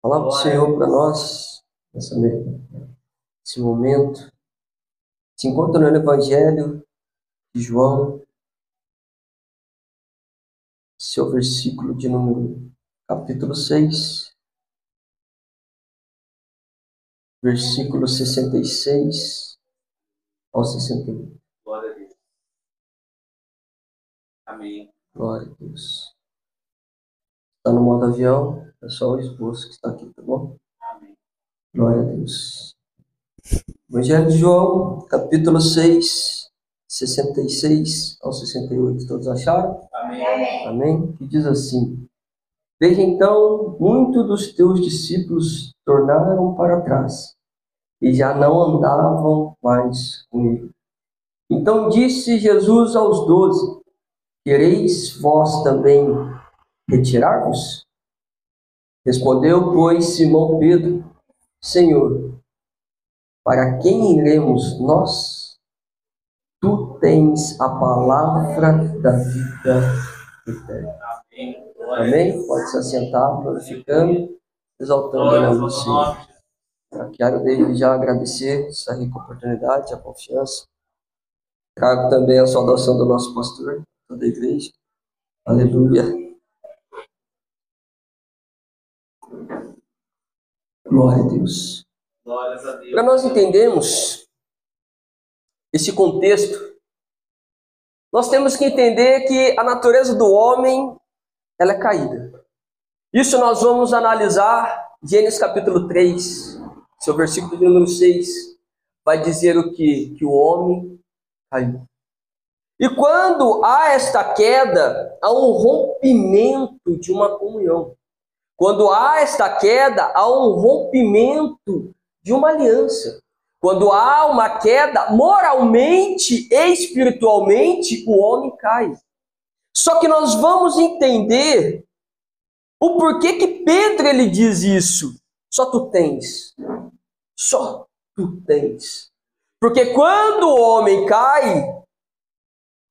Palavra do Senhor para nós, nesse momento, se encontra no Evangelho de João, seu versículo de número, capítulo 6, versículo 66 ao 61. Glória a Deus. Amém. Glória a Deus. Está no modo avião, é só o esboço que está aqui, tá bom? Amém. Glória a Deus. Evangelho de João, capítulo 6, 66 ao 68. Todos acharam? Amém. Amém? Que diz assim: Veja então, muitos dos teus discípulos tornaram para trás e já não andavam mais comigo. Então disse Jesus aos 12: Quereis vós também retirar-vos? Respondeu, pois, Simão Pedro: Senhor, para quem iremos nós? Tu tens a palavra da vida eterna. Amém. Amém? Pode se assentar, glorificando, exaltando o nome do Senhor. Quero desde já agradecer essa rica oportunidade, a confiança. Trago também a saudação do nosso pastor, toda a igreja. Aleluia. Glória a Deus. Glórias a Deus. Para nós entendermos esse contexto, nós temos que entender que a natureza do homem, ela é caída. Isso nós vamos analisar Gênesis capítulo 3, seu versículo de número 6, vai dizer o quê? Que o homem caiu. E quando há esta queda, há um rompimento de uma comunhão. Quando há esta queda, há um rompimento de uma aliança. Quando há uma queda, moralmente e espiritualmente, o homem cai. Só que nós vamos entender o porquê que Pedro ele diz isso. Só tu tens. Só tu tens. Porque quando o homem cai,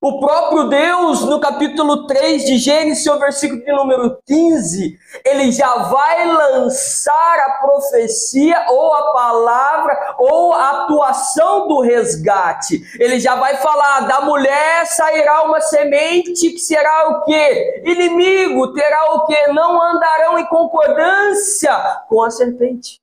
o próprio Deus, no capítulo 3 de Gênesis, seu versículo de número 15, ele já vai lançar a profecia, ou a palavra, ou a atuação do resgate. Ele já vai falar, da mulher sairá uma semente que será o quê? Inimigo, terá o quê? Não andarão em concordância com a serpente.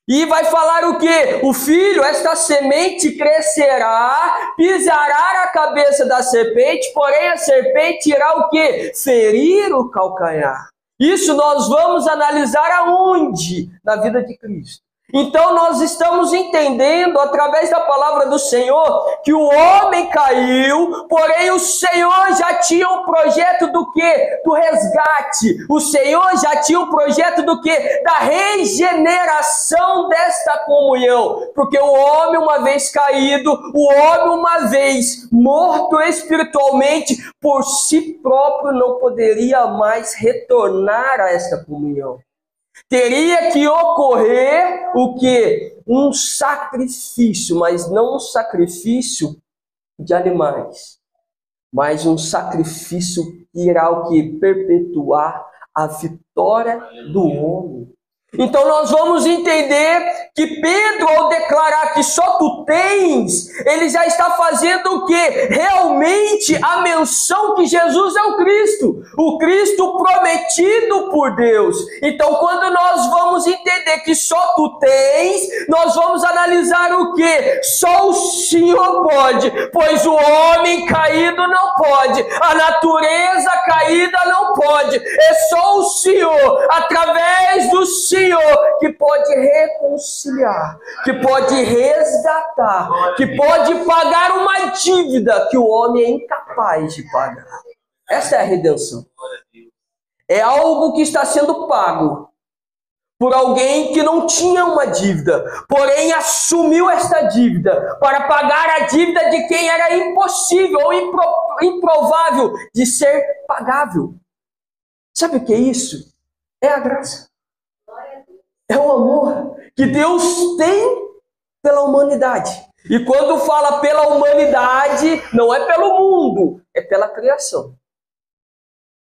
E vai falar o quê? O filho, esta semente crescerá, pisará a cabeça da serpente, porém a serpente irá o quê? Ferir o calcanhar. Isso nós vamos analisar aonde? Na vida de Cristo. Então nós estamos entendendo através da palavra do Senhor que o homem caiu, porém o Senhor já tinha um projeto do quê? Do resgate. O Senhor já tinha um projeto do quê? Da regeneração desta comunhão. Porque o homem uma vez caído, o homem uma vez morto espiritualmente, por si próprio não poderia mais retornar a esta comunhão. Teria que ocorrer o quê? Um sacrifício, mas não um sacrifício de animais, mas um sacrifício que irá o quê? Perpetuar a vitória do homem. Então nós vamos entender que Pedro, ao declarar que só tu tens, ele já está fazendo o quê? Realmente a menção que Jesus é o Cristo prometido por Deus. Então quando nós vamos entender que só tu tens, nós vamos analisar o quê? Só o Senhor pode, pois o homem caído não pode, a natureza caída não pode, é só o Senhor, através do Senhor, que pode reconciliar, que pode resgatar, que pode pagar uma dívida que o homem é incapaz de pagar. Essa é a redenção. É algo que está sendo pago por alguém que não tinha uma dívida, porém assumiu esta dívida para pagar a dívida de quem era impossível ou improvável de ser pagável. Sabe o que é isso? É a graça. É o amor que Deus tem pela humanidade. E quando fala pela humanidade, não é pelo mundo, é pela criação.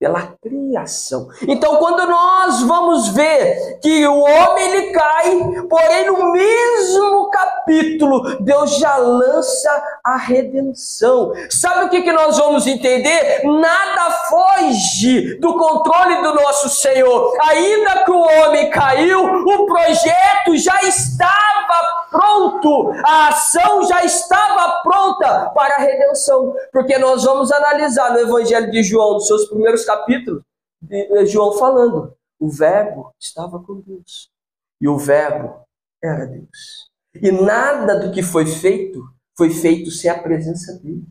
Pela criação. Então, quando nós vamos ver que o homem ele cai, porém no mesmo capítulo, Deus já lança a redenção. Sabe o que nós vamos entender? Nada foge do controle do nosso Senhor. Ainda que o homem caiu, o projeto já estava pronto, a ação já estava pronta para a redenção. Porque nós vamos analisar no Evangelho de João, nos seus primeiros capítulos, João falando, o verbo estava com Deus, e o verbo era Deus. E nada do que foi feito sem a presença dele.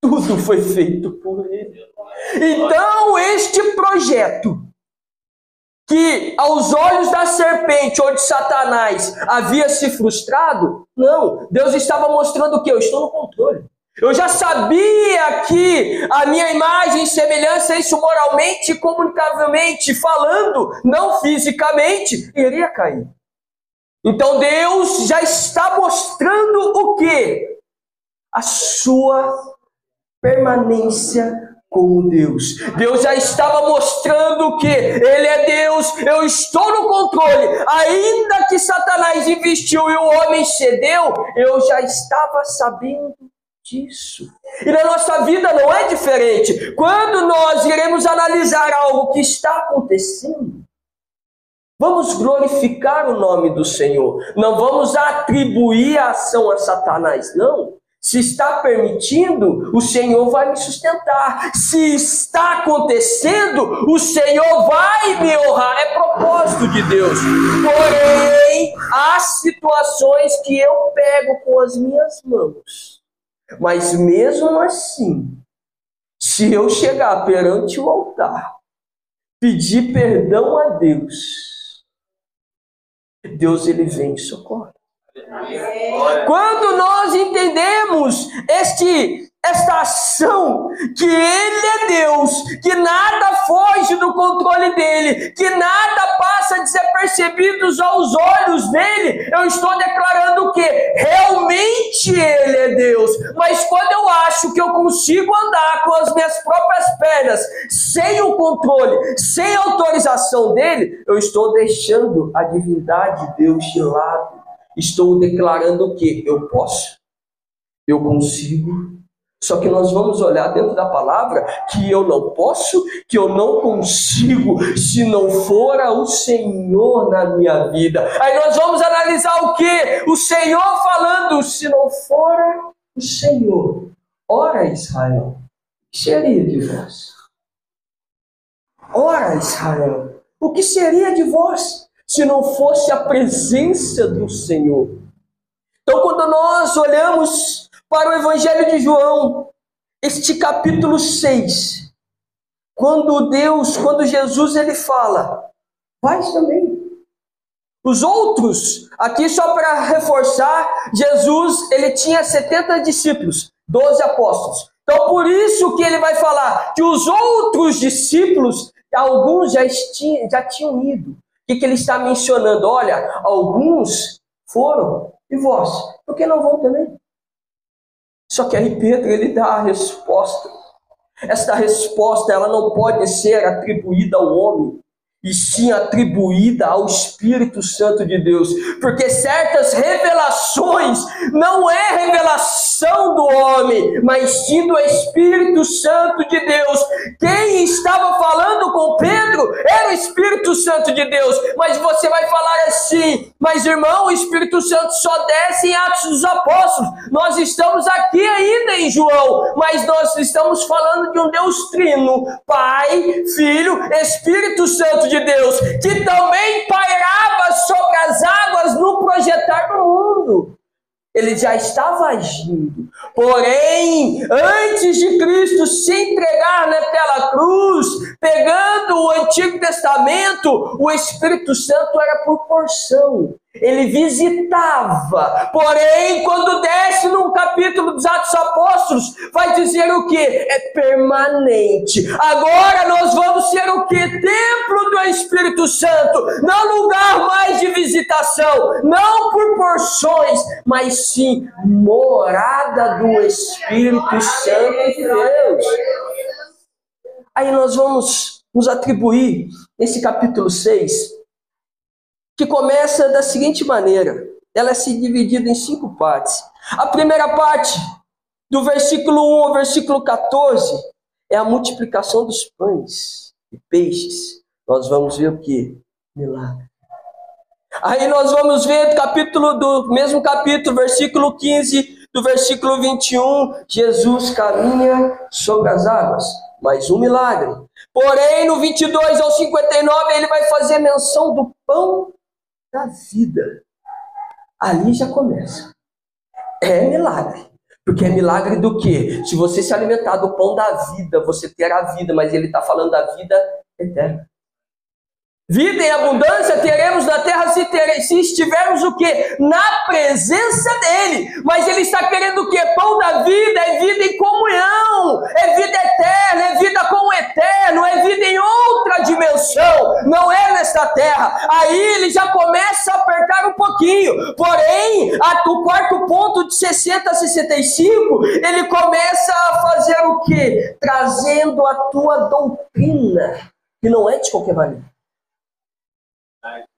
Tudo foi feito por ele. Então, este projeto, que aos olhos da serpente ou de Satanás havia se frustrado, não, Deus estava mostrando o quê? Eu estou no controle. Eu já sabia que a minha imagem e semelhança, isso moralmente e comunicavelmente falando, não fisicamente, iria cair. Então Deus já está mostrando o quê? A sua permanência como Deus. Deus já estava mostrando que Ele é Deus, eu estou no controle. Ainda que Satanás investiu e o homem cedeu, eu já estava sabendo disso. E na nossa vida não é diferente. Quando nós iremos analisar algo que está acontecendo, vamos glorificar o nome do Senhor. Não vamos atribuir a ação a Satanás, não. Se está permitindo, o Senhor vai me sustentar. Se está acontecendo, o Senhor vai me honrar. É propósito de Deus. Porém, há situações que eu pego com as minhas mãos. Mas mesmo assim, se eu chegar perante o altar, pedir perdão a Deus, Deus ele vem e socorre. Quando nós entendemos esta ação, que Ele é Deus, que nada foge do controle dEle, que nada passa desapercebido aos olhos dEle, eu estou declarando que realmente Ele é Deus. Mas quando eu acho que eu consigo andar com as minhas próprias pernas, sem o controle, sem a autorização dEle, eu estou deixando a divindade de Deus de lado. Estou declarando que eu posso, eu consigo. Só que nós vamos olhar dentro da palavra que eu não posso, que eu não consigo, se não for o Senhor na minha vida. Aí nós vamos analisar o quê? O Senhor falando, se não for o Senhor. Ora, Israel, o que seria de vós? Ora, Israel, o que seria de vós se não fosse a presença do Senhor? Então, quando nós olhamos para o Evangelho de João, este capítulo 6, quando Jesus ele fala, vais também. Os outros, aqui só para reforçar, Jesus ele tinha 70 discípulos, 12 apóstolos. Então, por isso que ele vai falar que os outros discípulos, alguns já tinham ido. O que ele está mencionando? Olha, alguns foram, e vós, por que não vão também? Só que aí Pedro, ele dá a resposta. Esta resposta, ela não pode ser atribuída ao homem, e sim atribuída ao Espírito Santo de Deus. Porque certas revelações não é revelação do homem, mas sim do Espírito Santo de Deus. Quem estava falando com Pedro era o Espírito Santo de Deus. Mas você vai falar assim, mas irmão, o Espírito Santo só desce em Atos dos Apóstolos. Nós estamos aqui ainda em João, mas nós estamos falando de um Deus trino, Pai, Filho, Espírito Santo de Deus, que também pairava sobre as águas no projetar do mundo. Ele já estava agindo. Porém, antes de Cristo se entregar naquela cruz, pegando o Antigo Testamento, o Espírito Santo era por porção. Ele visitava. Porém, quando desce no capítulo dos Atos Apóstolos, vai dizer o que? É permanente. Agora nós vamos ser o que? Templo do Espírito Santo. Não lugar mais de visitação. Não por porções, mas sim morada do Espírito Santo de Deus. Aí nós vamos nos atribuir esse capítulo 6, que começa da seguinte maneira. Ela é se dividida em 5 partes. A primeira parte, do versículo 1 ao versículo 14, é a multiplicação dos pães e peixes. Nós vamos ver o quê? Milagre. Aí nós vamos ver do mesmo capítulo, versículo 15, do versículo 21, Jesus caminha sobre as águas. Mais um milagre. Porém, no 22 ao 59, ele vai fazer menção do pão da vida. Ali já começa. É milagre. Porque é milagre do quê? Se você se alimentar do pão da vida, você terá vida, mas ele está falando da vida eterna. Vida em abundância teremos na terra se estivermos o quê? Na presença dele. Mas ele está querendo o quê? Pão da vida é vida em comunhão, é vida eterna, é vida com o eterno, é vida em outra dimensão, não é nesta terra. Aí ele já começa a apertar um pouquinho. Porém, o quarto ponto de 60 a 65, ele começa a fazer o quê? Trazendo a tua doutrina, que não é de qualquer maneira.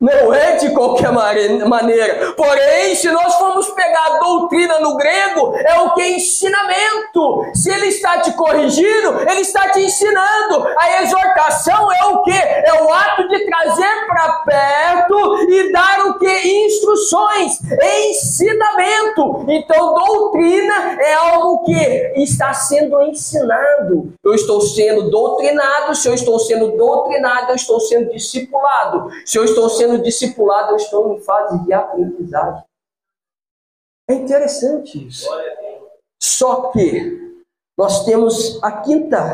Não é de qualquer maneira. Porém, se nós formos pegar a doutrina no grego, é o que? Ensinamento. Se ele está te corrigindo, ele está te ensinando. A exortação é o que? É o ato de trazer para perto e dar o que? Instruções. Ensinamento. Então, doutrina é algo que está sendo ensinado. Eu estou sendo doutrinado. Se eu estou sendo doutrinado, eu estou sendo discipulado. Se eu estou sendo discipulado, eu estou em fase de aprendizagem. É interessante isso. Só que nós temos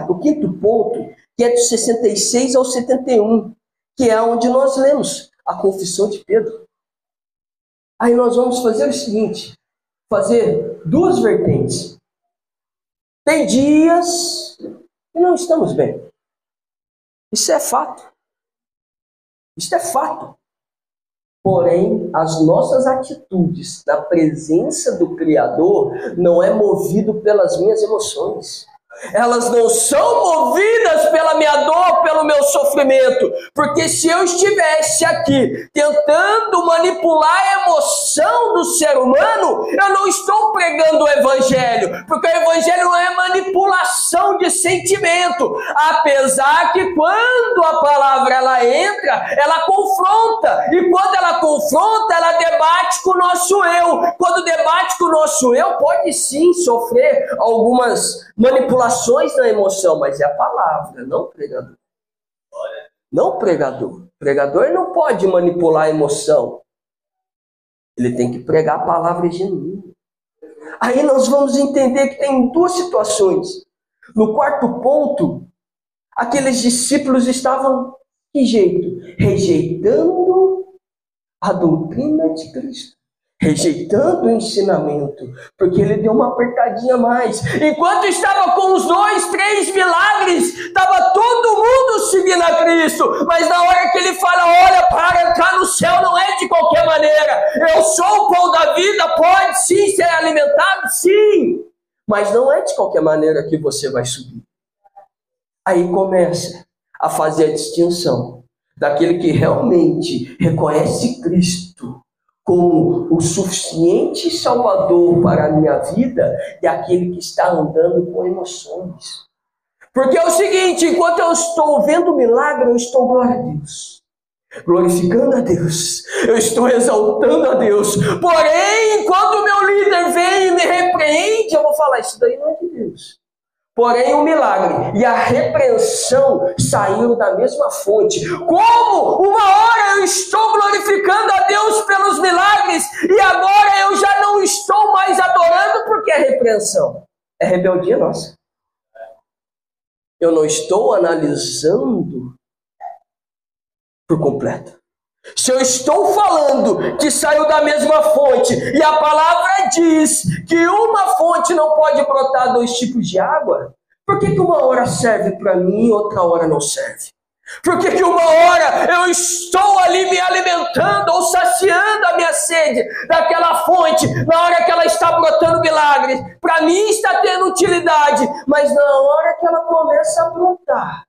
o quinto ponto, que é de 66 ao 71, que é onde nós lemos a confissão de Pedro. Aí nós vamos fazer o seguinte, fazer 2 vertentes. Tem dias que não estamos bem. Isso é fato. Isso é fato. Porém, as nossas atitudes na presença do Criador não é movido pelas minhas emoções. Elas não são movidas pela minha dor, pelo meu sofrimento. Porque se eu estivesse aqui tentando manipular a emoção do ser humano, eu não estou pregando o Evangelho. Porque o Evangelho não é manipulação de sentimento. Apesar que quando a palavra ela entra, ela confronta. E quando ela confronta, ela debate com o nosso eu. Quando debate com o nosso eu, pode sim sofrer algumas manipulações na emoção, mas é a palavra, não o pregador. Não o pregador. O pregador não pode manipular a emoção. Ele tem que pregar a palavra genuína. Aí nós vamos entender que tem 2 situações. No quarto ponto, aqueles discípulos estavam, que jeito? Rejeitando a doutrina de Cristo. Rejeitando o ensinamento, porque ele deu uma apertadinha a mais. Enquanto estava com os 2, 3 milagres, estava todo mundo seguindo a Cristo. Mas na hora que ele fala, olha, para entrar no céu não é de qualquer maneira. Eu sou o pão da vida, pode sim ser alimentado, sim. Mas não é de qualquer maneira que você vai subir. Aí começa a fazer a distinção daquele que realmente reconhece Cristo como o suficiente Salvador para a minha vida e aquele que está andando com emoções. Porque é o seguinte, enquanto eu estou vendo o milagre, eu estou glória a Deus, glorificando a Deus, eu estou exaltando a Deus. Porém, quando o meu líder vem e me repreende, eu vou falar, isso daí não é de Deus. Porém, o milagre e a repreensão saíram da mesma fonte. Como? Uma hora eu estou glorificando a Deus pelos milagres e agora eu já não estou mais adorando porque é repreensão. É rebeldia nossa. Eu não estou analisando por completo. Se eu estou falando que saiu da mesma fonte e a palavra diz que uma fonte não pode brotar 2 tipos de água, por que uma hora serve para mim e outra hora não serve? Por que uma hora eu estou ali me alimentando ou saciando a minha sede daquela fonte, na hora que ela está brotando milagres, para mim está tendo utilidade, mas na hora que ela começa a brotar,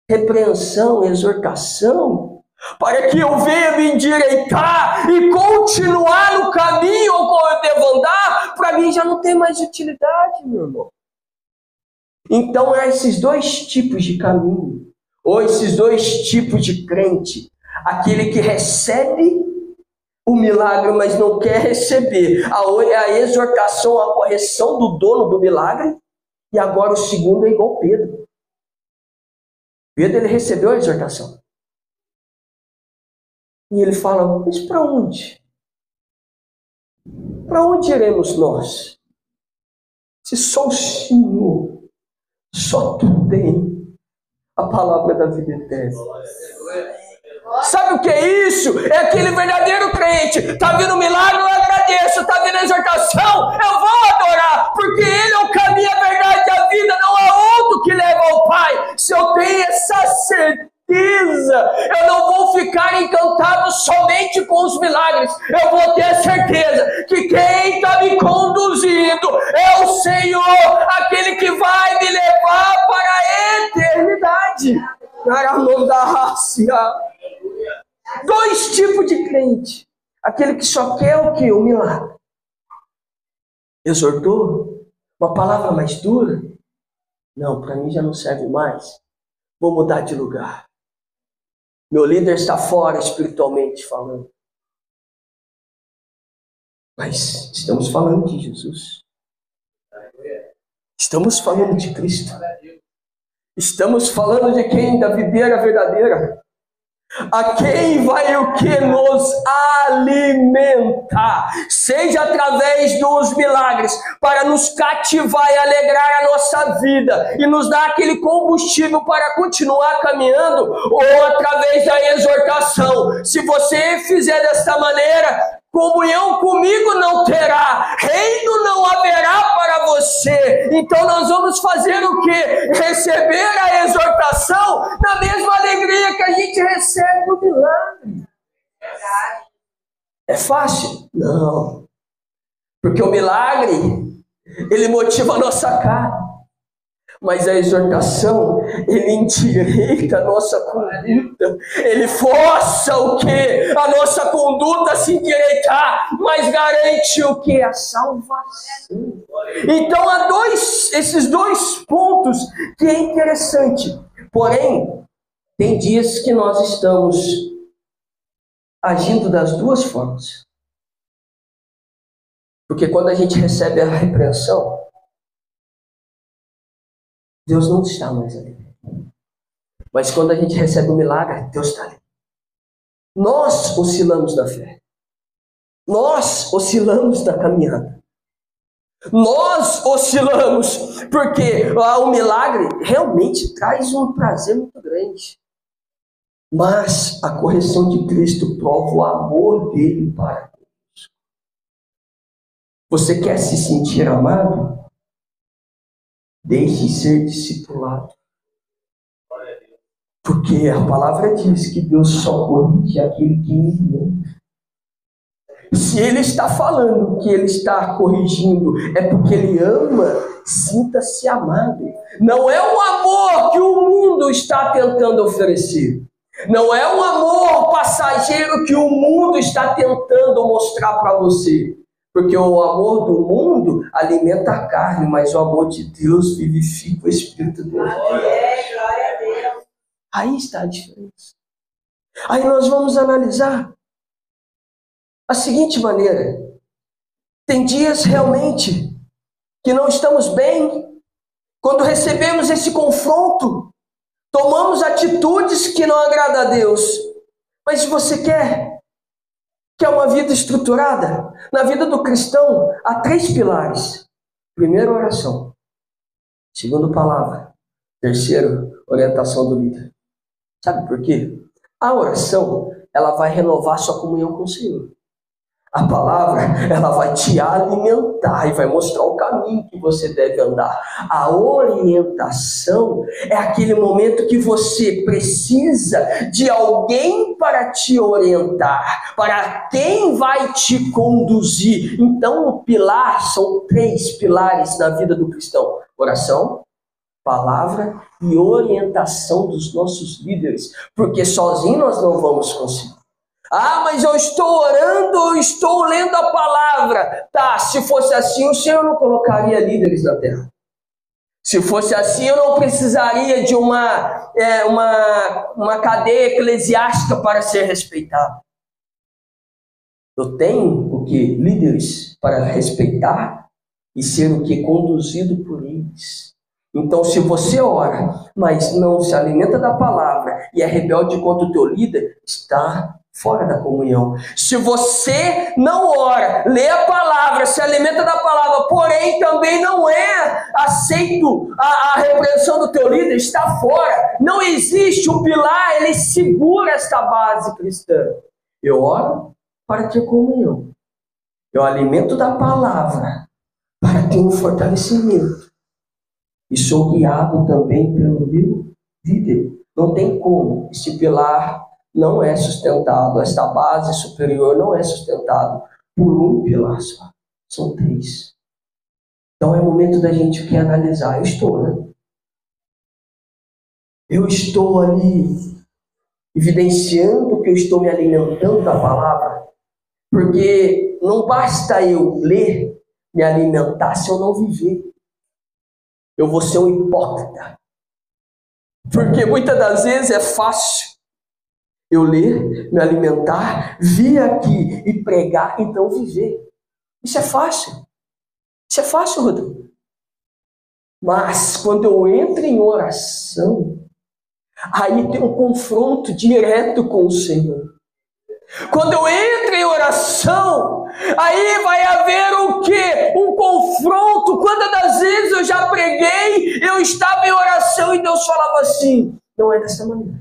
repreensão, exortação, para que eu venha me endireitar e continuar no caminho ao qual eu devo andar, para mim já não tem mais utilidade, meu irmão. Então, há esses dois tipos de caminho, ou esses dois tipos de crente. Aquele que recebe o milagre, mas não quer receber a exortação, a correção do dono do milagre. E agora o segundo é igual Pedro. Pedro, ele recebeu a exortação. E ele fala, mas para onde? Para onde iremos nós? Se só o Senhor, só Tu tem a palavra da vida eterna. Sabe o que é isso? É aquele verdadeiro crente. Está vindo um milagre, eu agradeço. Está vindo a exortação, eu vou adorar. Porque Ele é o caminho, a verdade e a vida. Não há outro que leva ao Pai. Se eu tenho essa certeza, eu não vou ficar encantado somente com os milagres. Eu vou ter a certeza que quem está me conduzindo é o Senhor, aquele que vai me levar para a eternidade. Dois tipos de crente. Aquele que só quer o quê? O milagre. Exortou? Uma palavra mais dura? Não, para mim já não serve mais. Vou mudar de lugar. Meu líder está fora espiritualmente falando. Mas estamos falando de Jesus. Estamos falando de Cristo. Estamos falando de quem? Da videira verdadeira. A quem vai o que nos alimenta, seja através dos milagres, para nos cativar e alegrar a nossa vida, e nos dar aquele combustível para continuar caminhando, ou através da exortação. Se você fizer desta maneira, comunhão comigo não terá, reino não haverá para você. Então nós vamos fazer o quê? Receber a exortação na mesma alegria que a gente recebe o milagre. É fácil? Não. Porque o milagre, ele motiva a nossa carne. Mas a exortação, ele endireita a nossa conduta. Ele força o quê? A nossa conduta a se endireitar, mas garante o quê? A salvação. Então há esses dois pontos que é interessante. Porém, tem dias que nós estamos agindo das duas formas. Porque quando a gente recebe a repreensão, Deus não está mais ali. Mas quando a gente recebe o milagre, Deus está ali. Nós oscilamos na fé. Nós oscilamos na caminhada. Nós oscilamos porque o milagre realmente traz um prazer muito grande. Mas a correção de Cristo prova o amor dele para nós. Você quer se sentir amado? Deixe ser discipulado. Porque a palavra diz que Deus só corrige aquele que Ele ama. Se Ele está falando que Ele está corrigindo, é porque Ele ama, sinta-se amado. Não é o amor que o mundo está tentando oferecer. Não é o amor passageiro que o mundo está tentando mostrar para você. Porque o amor do mundo alimenta a carne, mas o amor de Deus vivifica o espírito dele. Glória a Deus. Aí está a diferença. Aí nós vamos analisar a seguinte maneira. Tem dias realmente que não estamos bem. Quando recebemos esse confronto, tomamos atitudes que não agradam a Deus. Mas se você quer uma vida estruturada, na vida do cristão há 3 pilares. Primeiro, oração. Segundo, palavra. Terceiro, orientação do líder. Sabe por quê? A oração, ela vai renovar sua comunhão com o Senhor. A palavra, ela vai te alimentar e vai mostrar o caminho que você deve andar. A orientação é aquele momento que você precisa de alguém para te orientar, para quem vai te conduzir. Então, o pilar, são 3 pilares na vida do cristão: oração, palavra e orientação dos nossos líderes, porque sozinho nós não vamos conseguir. Ah, mas eu estou orando, eu estou lendo a palavra. Tá, se fosse assim, o Senhor não colocaria líderes na terra. Se fosse assim, eu não precisaria de uma cadeia eclesiástica para ser respeitado. Eu tenho o que? Líderes para respeitar e ser o que? Conduzido por eles. Então, se você ora, mas não se alimenta da palavra e é rebelde contra o teu líder, está fora da comunhão. Se você não ora, lê a palavra, se alimenta da palavra, porém também não é aceito a repreensão do teu líder, está fora. Não existe o pilar, ele segura esta base cristã. Eu oro para ter comunhão. Eu alimento da palavra para ter um fortalecimento. E sou guiado também pelo meu líder. Não tem como. Esse pilar não é sustentado. Esta base superior não é sustentado por um pilar só. São 3. Então é momento da gente que analisar. Eu estou orando. Eu estou ali evidenciando que eu estou me alimentando da palavra. Porque não basta eu ler, me alimentar se eu não viver. Eu vou ser um hipócrita. Porque muitas das vezes é fácil eu ler, me alimentar, vir aqui e pregar, então viver. Isso é fácil. Isso é fácil, Rodrigo. Mas quando eu entro em oração, aí tem um confronto direto com o Senhor. Quando eu entro em oração, aí vai haver o quê? Um confronto. Quantas das vezes eu já preguei, eu estava em oração e Deus falava assim, não é dessa maneira.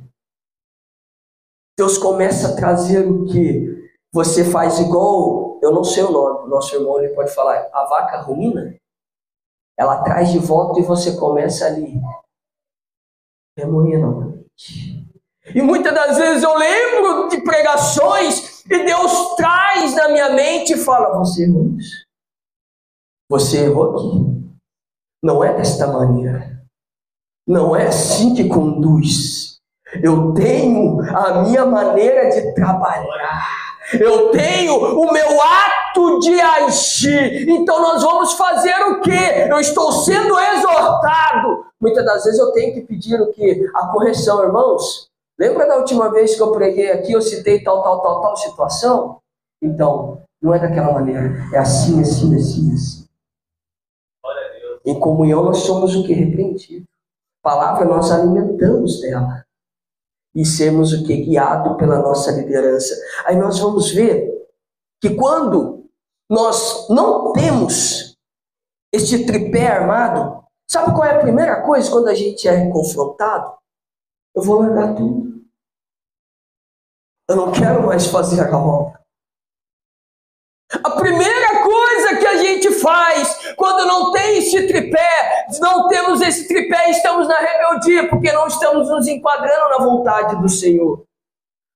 Deus começa a trazer o quê? Você faz igual, eu não sei o nome, nosso irmão ele pode falar, a vaca ruína, ela traz de volta e você começa ali, remoer novamente. E muitas das vezes eu lembro de pregações e Deus traz na minha mente e fala, você errou isso. Você errou aqui. Não é desta maneira. Não é assim que conduz. Eu tenho a minha maneira de trabalhar. Eu tenho o meu ato de agir. Então nós vamos fazer o quê? Eu estou sendo exortado. Muitas das vezes eu tenho que pedir o quê? A correção, irmãos. Lembra da última vez que eu preguei aqui, eu citei tal situação? Então, não é daquela maneira. É assim. Em comunhão nós somos o que? Repreendido. Palavra nós alimentamos dela. E sermos o que? Guiado pela nossa liderança. Aí nós vamos ver que quando nós não temos este tripé armado, sabe qual é a primeira coisa quando a gente é confrontado? Eu vou largar tudo. Eu não quero mais fazer a obra. A primeira coisa que a gente faz quando não tem esse tripé, não temos esse tripé, estamos na rebeldia, porque não estamos nos enquadrando na vontade do Senhor.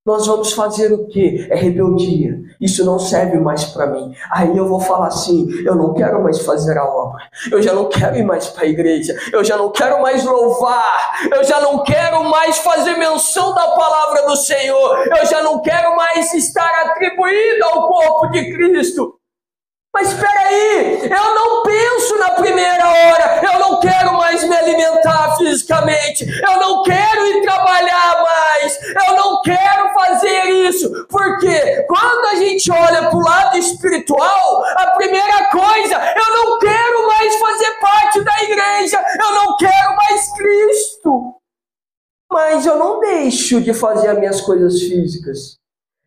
Nós vamos fazer o quê? É rebeldia. Isso não serve mais para mim. Aí eu vou falar assim, eu não quero mais fazer a obra. Eu já não quero ir mais para a igreja. Eu já não quero mais louvar. Eu já não quero mais fazer menção da palavra do Senhor. Eu já não quero mais estar atribuído ao corpo de Cristo. Mas espera aí, eu não penso na primeira hora, eu não quero mais me alimentar fisicamente, eu não quero ir trabalhar mais, eu não quero fazer isso, porque quando a gente olha para o lado espiritual, a primeira coisa, eu não quero mais fazer parte da igreja, eu não quero mais Cristo, mas eu não deixo de fazer as minhas coisas físicas.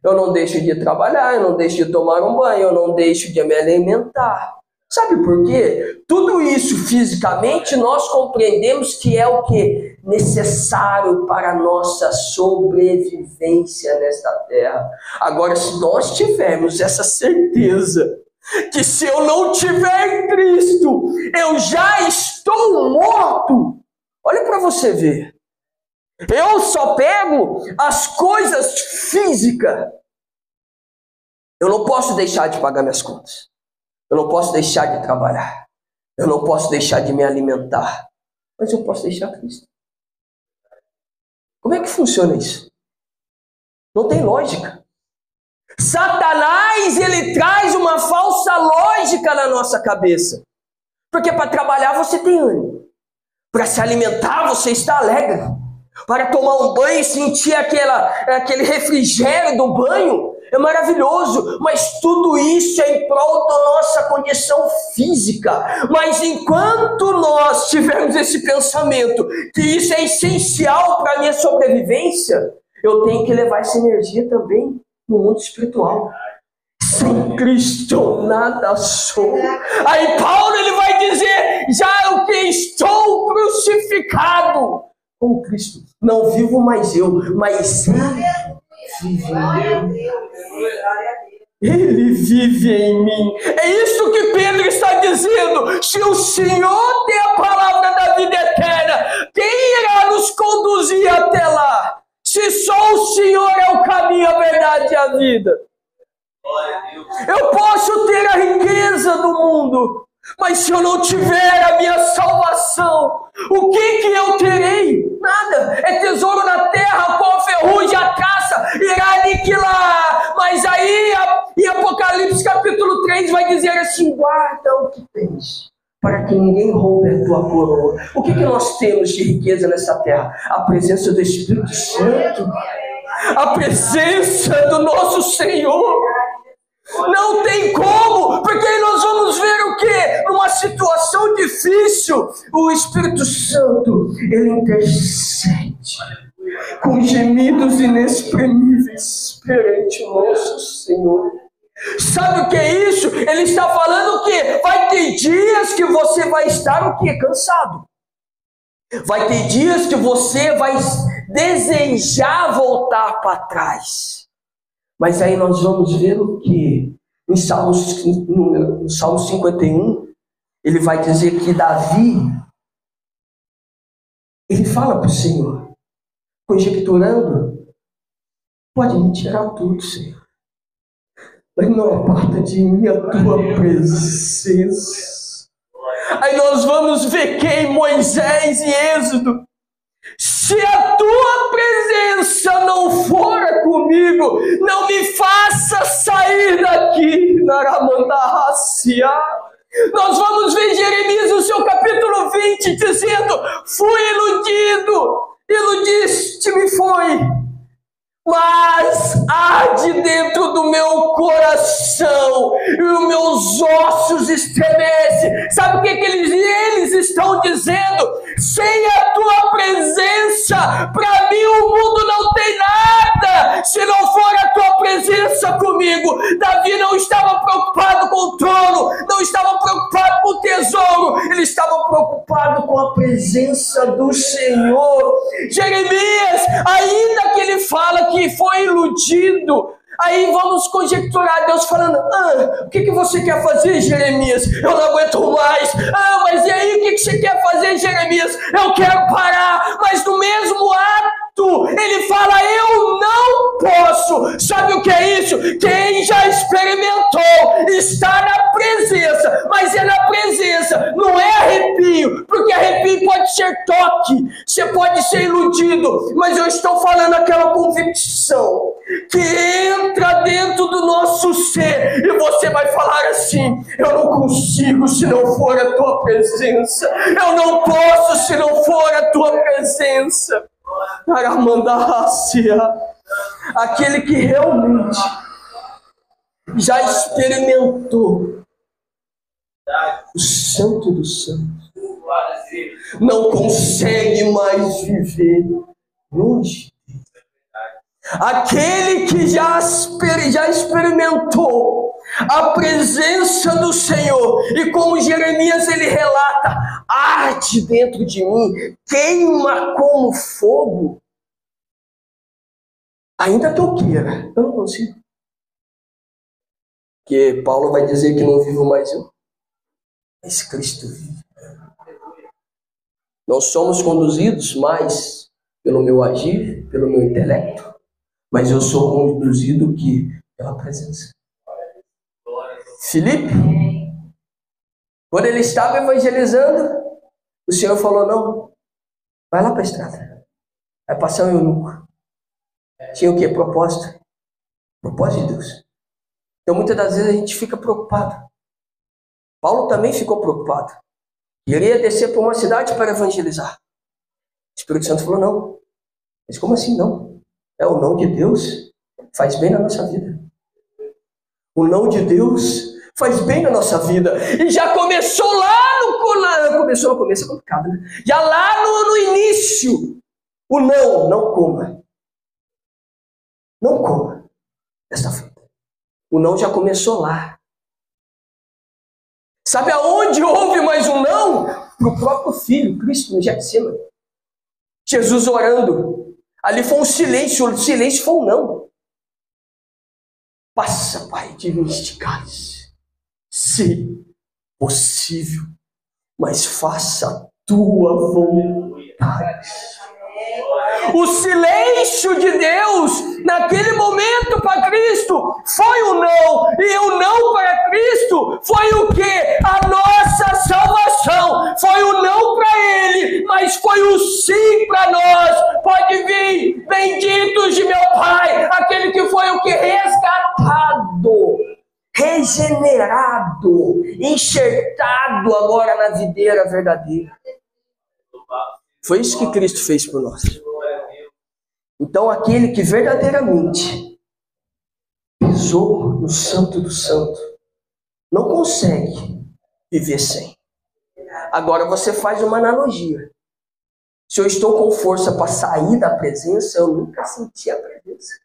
Eu não deixo de trabalhar, eu não deixo de tomar um banho, eu não deixo de me alimentar. Sabe por quê? Tudo isso fisicamente nós compreendemos que é o que? Necessário para a nossa sobrevivência nesta terra. Agora, se nós tivermos essa certeza que se eu não tiver Cristo, eu já estou morto. Olha para você ver. Eu só pego as coisas físicas. Eu não posso deixar de pagar minhas contas. Eu não posso deixar de trabalhar. Eu não posso deixar de me alimentar. mas eu posso deixar Cristo. Como é que funciona isso? Não tem lógica. Satanás, ele traz uma falsa lógica na nossa cabeça. Porque para trabalhar você tem ânimo. Para se alimentar você está alegre. Para tomar um banho e sentir aquele refrigério do banho é maravilhoso. Mas tudo isso é em prol da nossa condição física. Mas enquanto nós tivermos esse pensamento que isso é essencial para a minha sobrevivência, eu tenho que levar essa energia também no mundo espiritual. Sem Cristo eu nada sou. Aí Paulo ele vai dizer: já o que estou crucificado com Cristo, não vivo mais eu, mas Ele vive em mim. Ele vive em mim. É isso que Pedro está dizendo. Se o Senhor tem a palavra da vida eterna, quem irá nos conduzir até lá? Se só o Senhor é o caminho, a verdade e a vida. Eu posso ter a riqueza do mundo, mas se eu não tiver a minha salvação, o que eu terei? Nada. É tesouro na terra, qual ferrugem a caça irá aniquilar. Mas aí, em Apocalipse capítulo 3, vai dizer assim: guarda o que tens, para que ninguém roube a tua coroa. O que nós temos de riqueza nessa terra? A presença do Espírito Santo, a presença do nosso Senhor. Não tem como, porque aí nós vamos ver o quê? Numa situação difícil, o Espírito Santo, ele intercede com gemidos inexprimíveis perante o nosso Senhor. Sabe o que é isso? Ele está falando o quê? Vai ter dias que você vai estar o quê? Cansado. Vai ter dias que você vai desejar voltar para trás. Mas aí nós vamos ver o que? Em Salmo 51, ele vai dizer que Davi, ele fala para o Senhor, conjecturando: pode me tirar tudo, Senhor, mas não aparta de mim a tua presença. Aí nós vamos ver que em Moisés e Êxodo: se a tua presença não for comigo, não me faça sair daqui. Nós vamos ver Jeremias no seu capítulo 20 dizendo: fui iludido, iludiste-me foi, mas arde dentro do meu coração e os meus ossos estremecem. Sabe o que eles estão dizendo? Sem a tua presença, para mim o mundo não tem nada, se não for a tua presença comigo. Davi não estava preocupado com o trono, não estava preocupado com o tesouro, ele estava preocupado com a presença do Senhor. Jeremias, ainda que ele fala que foi iludido, aí vamos conjecturar, Deus falando: o que você quer fazer, Jeremias? Eu não aguento mais. Mas e aí, o que você quer fazer, Jeremias? Eu quero parar. Mas no mesmo ato, ele fala: eu não posso. Sabe o que é isso? Quem já experimentou está na presença, mas é na presença, não é arrepio, porque arrepio pode ser toque, você pode ser iludido, mas eu estou falando aquela convicção que entra dentro do nosso ser, e você vai falar assim: eu não consigo se não for a tua presença, eu não posso se não for a tua presença. Aquele que realmente já experimentou o Santo dos Santos não consegue mais viver longe. Aquele que já experimentou a presença do Senhor, e como Jeremias ele relata: arde dentro de mim, queima como fogo. Ainda que eu queira, eu não consigo. Porque Paulo vai dizer que não vivo mais eu, mas Cristo vive. Não somos conduzidos mais pelo meu agir, pelo meu intelecto, mas eu sou conduzido pela presença. Filipe, quando ele estava evangelizando, O Senhor falou, não, vai lá para a estrada. Vai passar um eunuco. Tinha o quê? Propósito. Propósito de Deus. Então, muitas das vezes a gente fica preocupado. Paulo também ficou preocupado. Queria descer para uma cidade para evangelizar. O Espírito Santo falou, não. Mas como assim não? É o não de Deus faz bem na nossa vida. O não de Deus faz bem na nossa vida. E já começou lá começou no começo, é complicado, né? Já lá no início. O não coma. Não coma esta fruta. O não já começou lá. Sabe aonde houve mais um não? Para o próprio Filho, Cristo, no Getsemane. Jesus orando. Ali foi um silêncio, o silêncio foi um não. Passa, Pai, de mim este cálice, se possível, mas faça a tua vontade. O silêncio de Deus, naquele momento para Cristo, foi o não. E o não para Cristo foi o quê? A nossa salvação. Foi o não para Ele, mas foi o sim para nós. Pode vir, benditos de meu Pai, aquele que foi o que? Resgatado, regenerado, enxertado agora na videira verdadeira. Foi isso que Cristo fez por nós. Então, aquele que verdadeiramente pisou no Santo do Santo, não consegue viver sem. Agora, você faz uma analogia. Se eu estou com força para sair da presença, eu nunca senti a presença.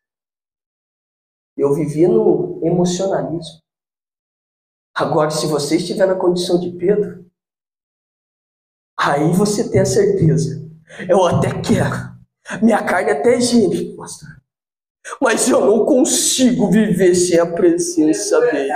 Eu vivi no emocionalismo. Agora, se você estiver na condição de Pedro, aí você tem a certeza. Eu até quero. Minha carne até geme, pastor. Mas eu não consigo viver sem a presença dele.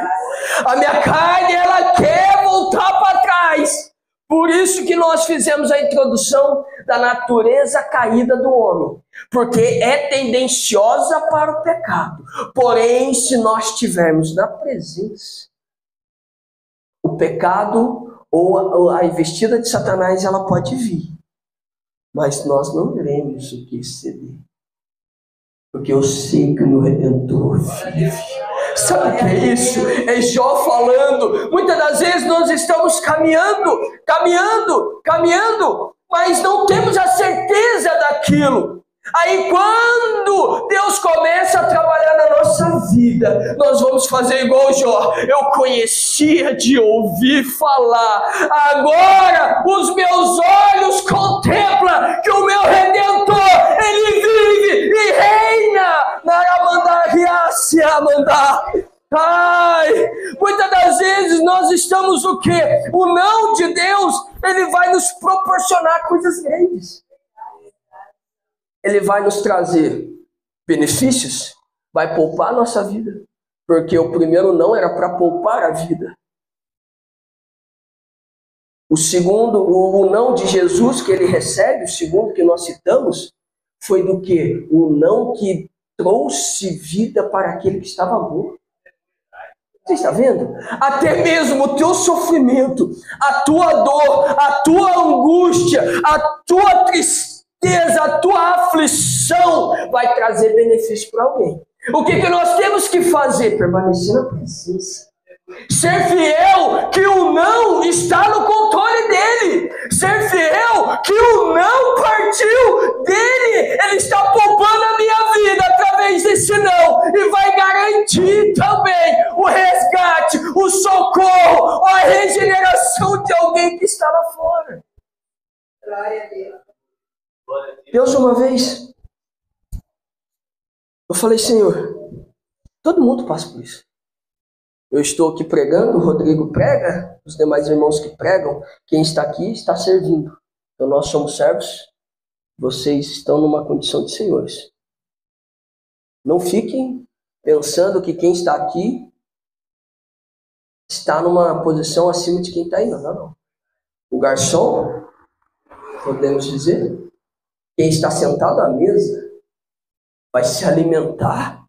A minha carne, ela quer voltar para trás. Por isso que nós fizemos a introdução da natureza caída do homem. Porque é tendenciosa para o pecado. Porém, se nós estivermos na presença, o pecado ou a investida de Satanás, ela pode vir. Mas nós não iremos o que ceder. Porque eu sei que o meu Redentor vive. Sabe o que é isso? É Jó falando. Muitas das vezes nós estamos caminhando, mas não temos a certeza daquilo. Aí quando Deus começa a trabalhar na nossa vida, nós vamos fazer igual o Jó. Eu conhecia de ouvir falar. Agora os meus olhos contemplam que o meu Redentor, ele vive e reina. Ai, muitas das vezes nós estamos o quê? O não de Deus, ele vai nos proporcionar coisas grandes. Ele vai nos trazer benefícios, vai poupar a nossa vida. Porque o primeiro não era para poupar a vida. O segundo, o não de Jesus que ele recebe, o segundo que nós citamos, foi do quê? O não que trouxe vida para aquele que estava morto. Você está vendo? Até mesmo o teu sofrimento, a tua dor, a tua angústia, a tua tristeza, a tua aflição vai trazer benefício para alguém. O que nós temos que fazer? Permanecer na presença. Ser fiel que o não está no controle dele. Ser fiel que o não partiu dele. Ele está poupando a minha vida através desse não. E vai garantir também o resgate, o socorro, a regeneração de alguém que está lá fora. Glória a Deus. Deus, uma vez, eu falei, Senhor, todo mundo passa por isso. Eu estou aqui pregando, o Rodrigo prega, os demais irmãos que pregam, quem está aqui está servindo. Então nós somos servos, vocês estão numa condição de senhores. Não fiquem pensando que quem está aqui está numa posição acima de quem está aí, não. O garçom, podemos dizer, quem está sentado à mesa vai se alimentar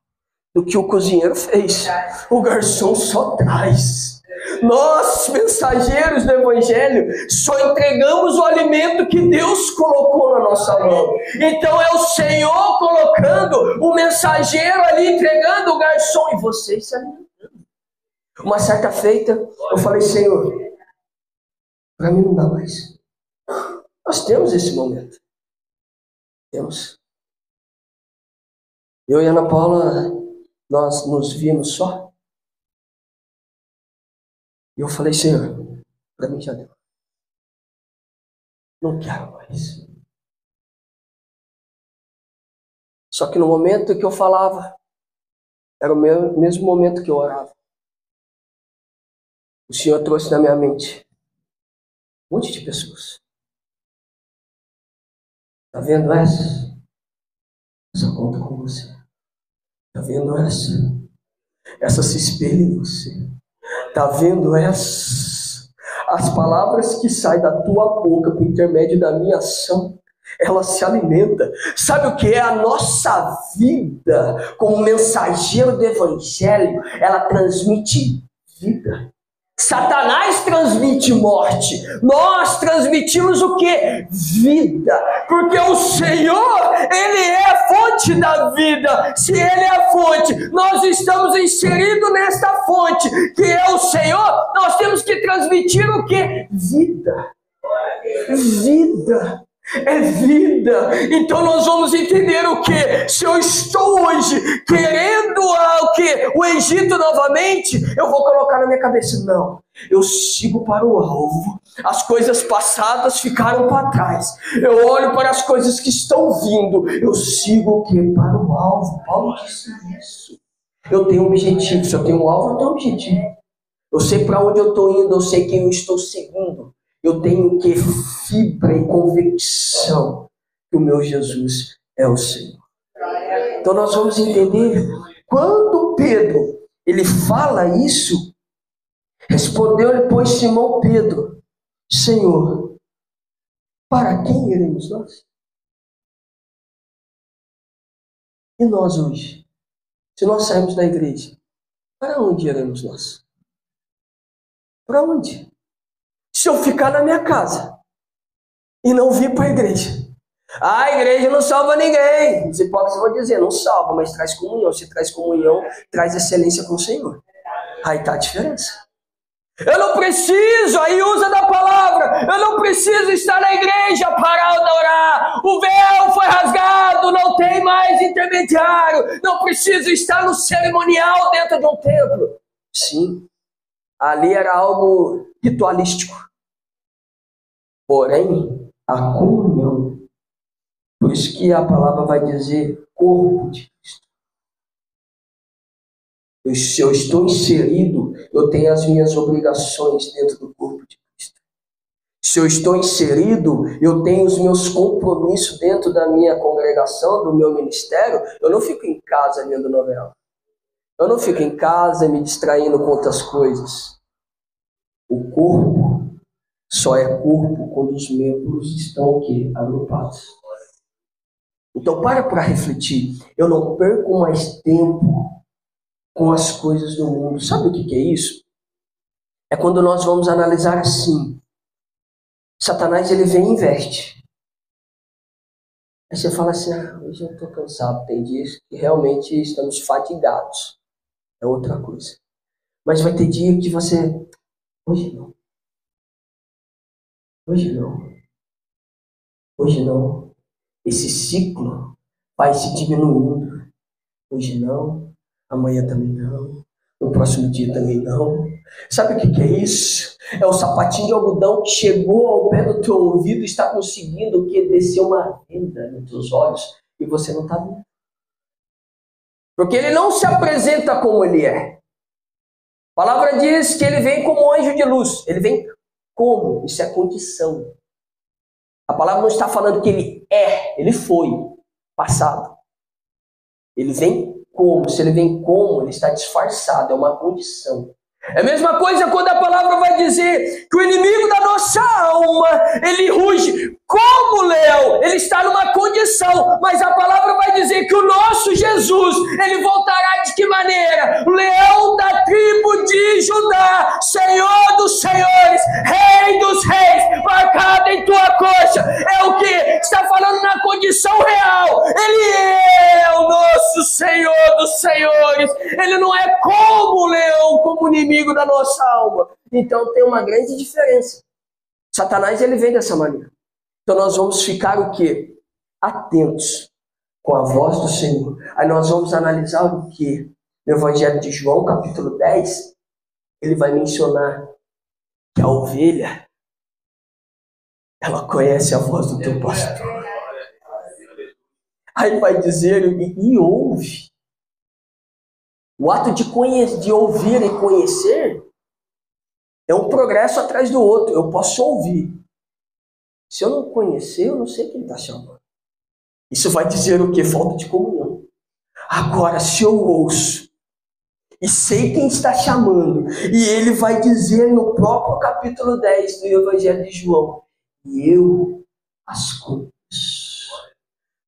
do que o cozinheiro fez. O garçom só traz. Nós, mensageiros do Evangelho, só entregamos o alimento que Deus colocou na nossa mão. Então é o Senhor colocando o mensageiro ali, entregando o garçom, e vocês se alimentando. Uma certa feita, eu falei: Senhor, para mim não dá mais. Nós temos esse momento. Temos. Eu e a Ana Paula, nós nos vimos só. E eu falei: Senhor, para mim já deu. Não quero mais. Só que no momento que eu falava, era o mesmo momento que eu orava. O Senhor trouxe na minha mente um monte de pessoas. Está vendo essa? Essa conta com você. Está vendo essa? Essa se espelha em você. Está vendo essa? As palavras que saem da tua boca por intermédio da minha ação, ela se alimenta. Sabe o que é a nossa vida como mensageiro do Evangelho? Ela transmite vida. Satanás transmite morte. Nós transmitimos o quê? Vida. Porque o Senhor, Ele é a fonte da vida. Se Ele é a fonte, nós estamos inseridos nesta fonte, que é o Senhor. Nós temos que transmitir o quê? Vida. Vida. É vida. Então nós vamos entender o que? Se eu estou hoje querendo o Egito novamente, eu vou colocar na minha cabeça: não, eu sigo para o alvo. As coisas passadas ficaram para trás. Eu olho para as coisas que estão vindo. Eu sigo o que? Para o alvo. Paulo disse isso. Eu tenho um objetivo. Se eu tenho um alvo, eu tenho um objetivo. Eu sei para onde eu estou indo. Eu sei quem eu estou seguindo. Eu tenho que fibra e convicção que o meu Jesus é o Senhor. Então nós vamos entender, quando Pedro ele fala isso, respondeu-lhe, pois, Simão Pedro: Senhor, para quem iremos nós? E nós hoje, se nós sairmos da igreja, para onde iremos nós? Para onde? Se eu ficar na minha casa e não vir para a igreja, a igreja não salva ninguém. Os hipócritas vão dizer: não salva, mas traz comunhão. Se traz comunhão, traz excelência com o Senhor. Aí está a diferença. Eu não preciso, aí usa da palavra, eu não preciso estar na igreja para adorar. O véu foi rasgado, não tem mais intermediário. Não preciso estar no cerimonial dentro de um templo. Sim, ali era algo ritualístico. Porém, a comunhão, por isso que a palavra vai dizer corpo de Cristo. Se eu estou inserido, eu tenho as minhas obrigações dentro do corpo de Cristo. Se eu estou inserido, eu tenho os meus compromissos dentro da minha congregação, do meu ministério. Eu não fico em casa lendo novela. Eu não fico em casa me distraindo com outras coisas. O corpo só é corpo quando os membros estão o quê? Agrupados. Então para refletir. Eu não perco mais tempo com as coisas do mundo. Sabe o que é isso? É quando nós vamos analisar assim. Satanás, ele vem e investe. Aí você fala assim: hoje eu estou cansado. Tem dias que realmente estamos fatigados. É outra coisa. Mas vai ter dia que você... Hoje não. Hoje não. Hoje não. Esse ciclo vai se diminuindo. Hoje não. Amanhã também não. No próximo dia também não. Sabe o que é isso? É o sapatinho de algodão que chegou ao pé do teu ouvido e está conseguindo o que? Descer uma venda nos teus olhos e você não está vendo. Porque ele não se apresenta como ele é. A palavra diz que ele vem como anjo de luz. Ele vem como? Isso é condição. A palavra não está falando que ele é, ele foi, passado. Ele vem como? Se ele vem como, ele está disfarçado, é uma condição. É a mesma coisa quando a palavra vai dizer que o inimigo da nossa alma, ele ruge como leão, ele está numa condição, mas a palavra vai dizer que o nosso Jesus, ele voltará de que maneira? O leão da tribo de Judá, Senhor em tua coxa. É o que? Está falando na condição real. Ele é o nosso Senhor dos senhores. Ele não é como o leão, como inimigo da nossa alma. Então tem uma grande diferença. Satanás, ele vem dessa maneira. Então nós vamos ficar o quê? Atentos com a voz do Senhor. Aí nós vamos analisar o quê? No Evangelho de João, capítulo 10, ele vai mencionar que a ovelha, ela conhece a voz do teu pastor. Aí vai dizer, e ouve. O ato de ouvir e conhecer é um progresso atrás do outro. Eu posso ouvir. Se eu não conhecer, eu não sei quem está chamando. Isso vai dizer o quê? Falta de comunhão. Agora, se eu ouço e sei quem está chamando, e ele vai dizer no próprio capítulo 10 do Evangelho de João, e eu as conheço.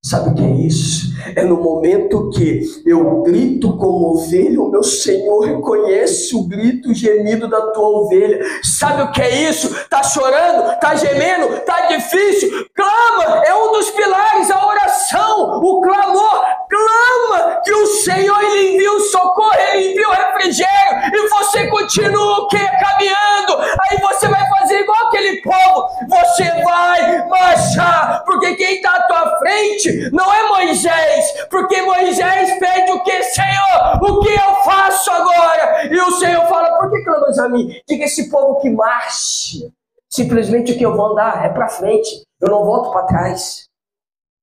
Sabe o que é isso? É no momento que eu grito como ovelha, o meu Senhor reconhece o grito, o gemido da tua ovelha. Sabe o que é isso? Está chorando? Está gemendo? Está difícil? Clama! É um dos pilares, a oração, o clamor. Clama que o Senhor, ele envia o socorro, ele envia o refrigério, e você continua o quê? Caminhando. Aí você vai fazer igual aquele povo. Você vai marchar, porque quem está à tua frente não é Moisés, porque Moisés pede o que? Senhor, o que eu faço agora? E o Senhor fala, por que clamas a mim? Diga esse povo que marche. Simplesmente o que eu vou andar é para frente, eu não volto para trás.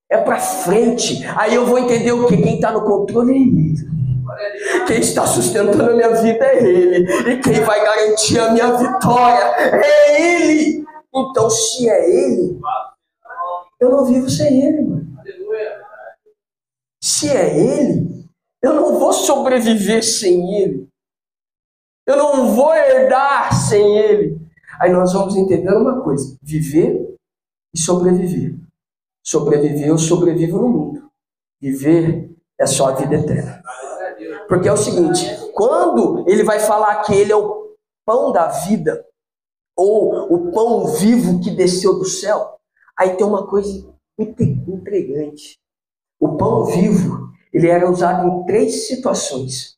É para frente. Aí eu vou entender o que? Quem está no controle é Ele. Quem está sustentando a minha vida é Ele. E quem vai garantir a minha vitória é Ele. Então, se é Ele, eu não vivo sem Ele, mano. Se é Ele, eu não vou sobreviver sem Ele. Eu não vou herdar sem Ele. Aí nós vamos entender uma coisa: viver e sobreviver. Sobreviver, eu sobrevivo no mundo. Viver é só a vida eterna. Porque é o seguinte, quando ele vai falar que ele é o pão da vida, ou o pão vivo que desceu do céu, aí tem uma coisa intrigante. O pão vivo, ele era usado em 3 situações.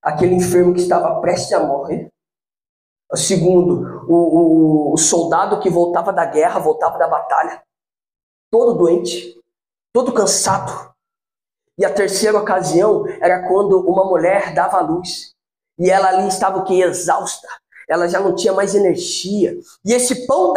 Aquele enfermo que estava prestes a morrer. O segundo, o soldado que voltava da guerra, voltava da batalha, todo doente, todo cansado. E a terceira ocasião era quando uma mulher dava à luz. E ela ali estava o quê? Exausta. Ela já não tinha mais energia. E esse pão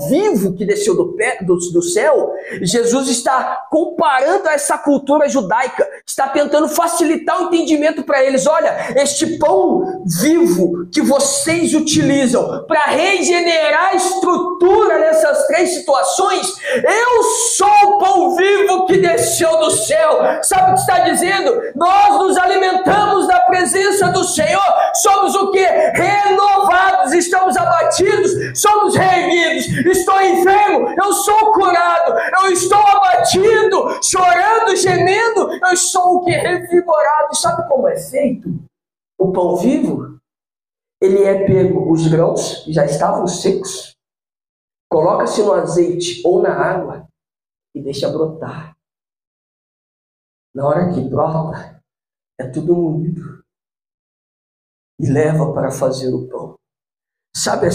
vivo que desceu do céu, Jesus está comparando a essa cultura judaica, está tentando facilitar o entendimento para eles. Olha, este pão vivo que vocês utilizam para regenerar a estrutura nessas 3 situações, eu sou o pão vivo que desceu do céu. Sabe o que está dizendo? Nós nos alimentamos da presença do Senhor. Somos o quê? Renovados, estamos abatidos, somos reerguidos. Estou enfermo, eu sou curado. Eu estou abatido, chorando, gemendo, eu sou o que? Revigorado. Sabe como é feito o pão vivo? Ele é pego, os grãos que já estavam secos, coloca-se no azeite ou na água e deixa brotar. Na hora que brota, é tudo moído e leva para fazer o pão. Sabe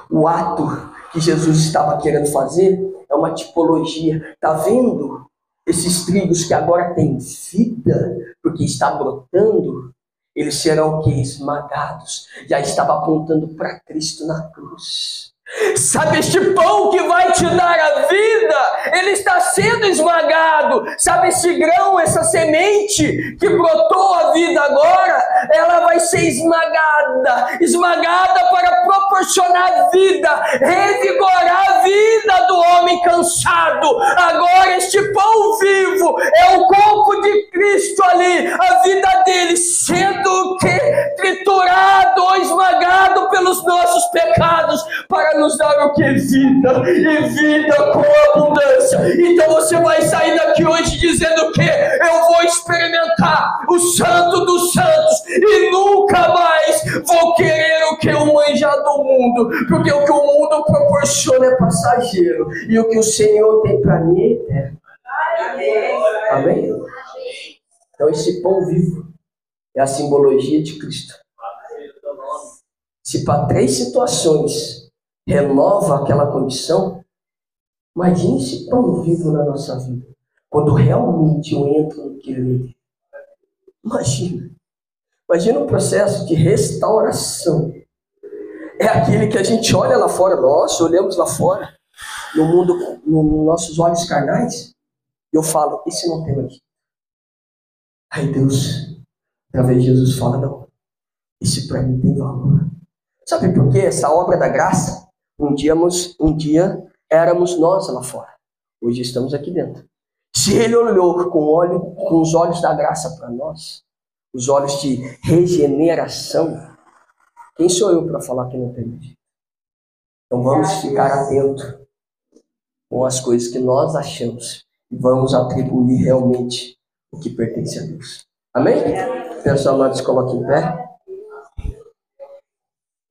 o ato que Jesus estava querendo fazer? É uma tipologia. Está vendo esses trigos que agora têm vida, porque está brotando? Eles serão o que? Esmagados. Já estava apontando para Cristo na cruz. Sabe este pão que vai te dar a vida? Ele está sendo esmagado. Sabe esse grão, essa semente que brotou a vida agora? Ela vai ser esmagada. Esmagada para proporcionar vida, revigorar a vida do homem cansado. Agora este pão vivo é o corpo de Cristo ali. A vida dele sendo o quê? Triturado ou esmagado pelos nossos pecados para nos dar o que? Vida, e vida com abundância. Então você vai sair daqui hoje dizendo que eu vou experimentar o santo dos santos e nunca mais vou querer o quer o manjar do mundo, porque o que o mundo proporciona é passageiro, e o que o Senhor tem para mim é eterno. Amém? Então esse pão vivo é a simbologia de Cristo. Se para 3 situações renova aquela condição, imagine esse pão vivo na nossa vida. Quando realmente eu entro no querer. Imagina o processo de restauração. É aquele que a gente olha lá fora, nós olhamos lá fora, no mundo, nos nossos olhos carnais, e eu falo, esse não tem mais. Aí Deus, através de Jesus, fala, não, esse para mim tem valor. Sabe por quê? Essa obra da graça, um dia éramos nós lá fora, hoje estamos aqui dentro. Se ele olhou com os olhos da graça para nós, os olhos de regeneração, quem sou eu para falar que não tem jeito? Então vamos ficar atentos com as coisas que nós achamos e vamos atribuir realmente o que pertence a Deus. Amém? Pessoal, nós coloquem em pé.